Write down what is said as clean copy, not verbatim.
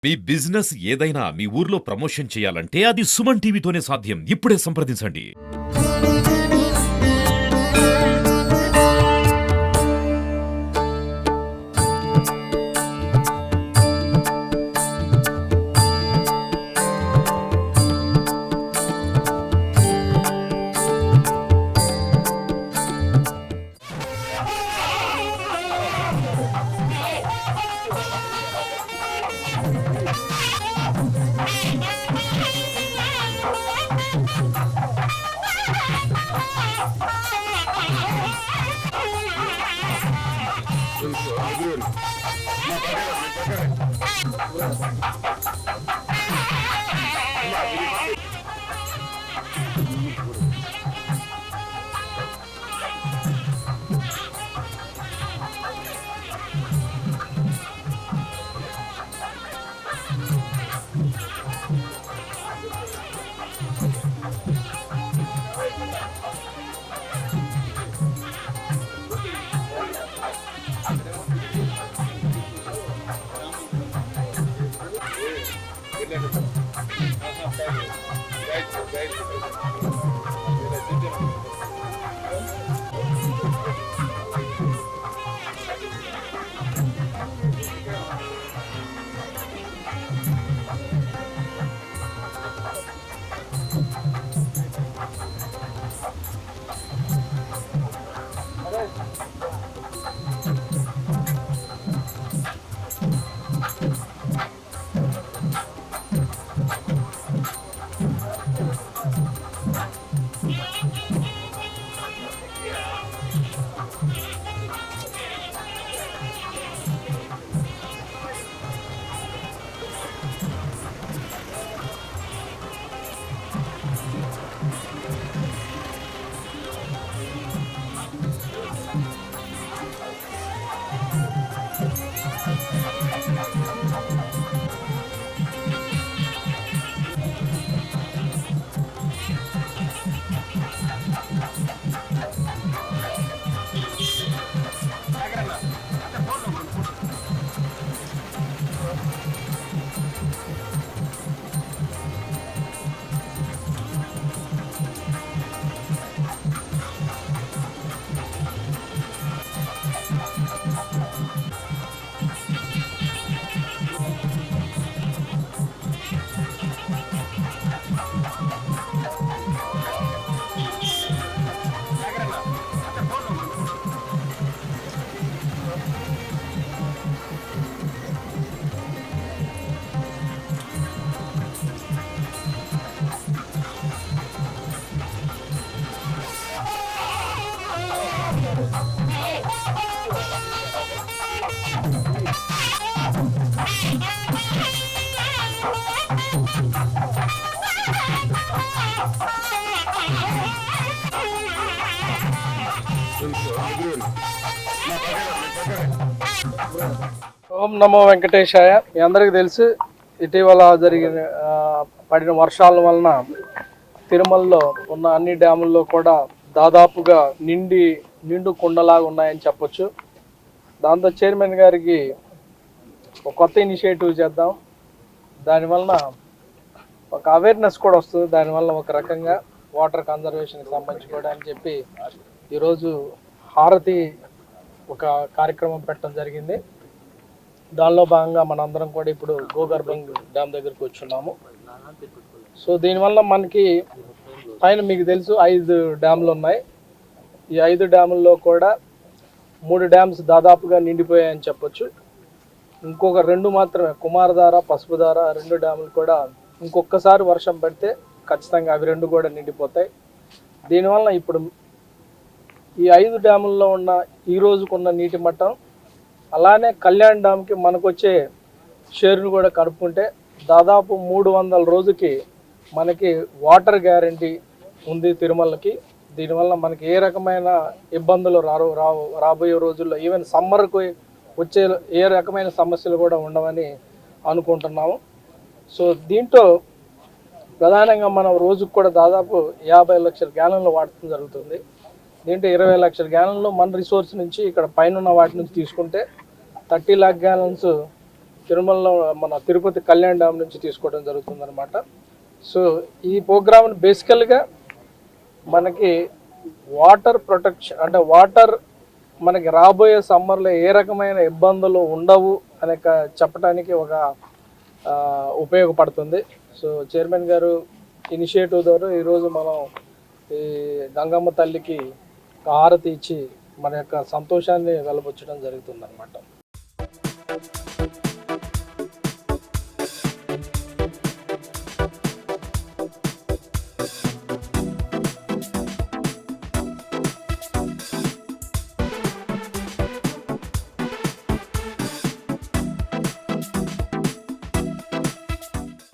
మీ business ఏదైనా మీ ఊర్లో promotion చేయాలంటే అది సుమన్ టీవీతోనే సాధ్యం. ఇప్పుడే సంప్రదించండి. ఓం నమో వెంకటేశాయ. మీ అందరికీ తెలుసు, ఇటీవల పడిన వర్షాల వలన తిరుమలలో ఉన్న అన్ని డ్యాముల్లో కూడా దాదాపుగా నిండు కుండలాగా ఉన్నాయని చెప్పొచ్చు. దాంతో చైర్మన్ గారికి ఒక కొత్త ఇనిషియేటివ్ చేద్దాం, దానివలన ఒక అవేర్నెస్ కూడా వస్తుంది, దానివల్ల ఒక రకంగా వాటర్ కన్జర్వేషన్కి సంబంధించి కూడా అని చెప్పి ఈరోజు హారతి ఒక కార్యక్రమం పెట్టడం జరిగింది. దానిలో భాగంగా మనందరం కూడా ఇప్పుడు గోగర్భంగ్ డ్యామ్ దగ్గరికి వచ్చున్నాము. సో దీనివల్ల మనకి పైన మీకు తెలుసు 5 డ్యాములు ఉన్నాయి. ఈ 5 డ్యాముల్లో కూడా 3 డ్యామ్స్ దాదాపుగా నిండిపోయాయని చెప్పొచ్చు. ఇంకొక 2 మాత్రమే, కుమారధార, పసుపుధార 2 డ్యాములు కూడా ఇంకొకసారి వర్షం పడితే ఖచ్చితంగా అవి 2 కూడా నిండిపోతాయి. దీనివల్ల ఇప్పుడు ఈ 5 డ్యాముల్లో ఉన్న ఈ రోజుకున్న నీటి మట్టం, అలానే కళ్యాణ్ డ్యామ్కి మనకు వచ్చే షేర్ను కూడా కలుపుకుంటే దాదాపు 300 రోజుకి మనకి వాటర్ గ్యారంటీ ఉంది తిరుమలకి. దీనివల్ల మనకి ఏ రకమైన ఇబ్బందులు రాబోయే రోజుల్లో, ఈవెన్ సమ్మర్కి వచ్చే ఏ రకమైన సమస్యలు కూడా ఉండవని అనుకుంటున్నాము. సో దీంట్లో ప్రధానంగా మనం రోజుకు కూడా దాదాపు 50 లక్షల గ్యాలన్లు వాడటం జరుగుతుంది. దీంట్లో 20 లక్షల గ్యాలన్లు మన రిసోర్స్ నుంచి, ఇక్కడ పైన ఉన్న వాటి నుంచి తీసుకుంటే 30 lakh gallons తిరుమలలో మన తిరుపతి కళ్యాణ్ డ్యామ్ నుంచి తీసుకోవడం జరుగుతుందన్నమాట. సో ఈ ప్రోగ్రామ్ని బేసికల్గా మనకి వాటర్ ప్రొటెక్షన్ అంటే వాటర్ మనకి రాబోయే సమ్మర్లో ఏ రకమైన ఇబ్బందులు ఉండవు అనే చెప్పడానికి ఒక ఉపయోగపడుతుంది. సో చైర్మన్ గారు ఇనిషియేటివ్ ద్వారా ఈరోజు మనం ఈ గంగమ్మ తల్లికి హారతి ఇచ్చి మన యొక్క సంతోషాన్ని వెలబుచ్చడం జరుగుతుందన్నమాట.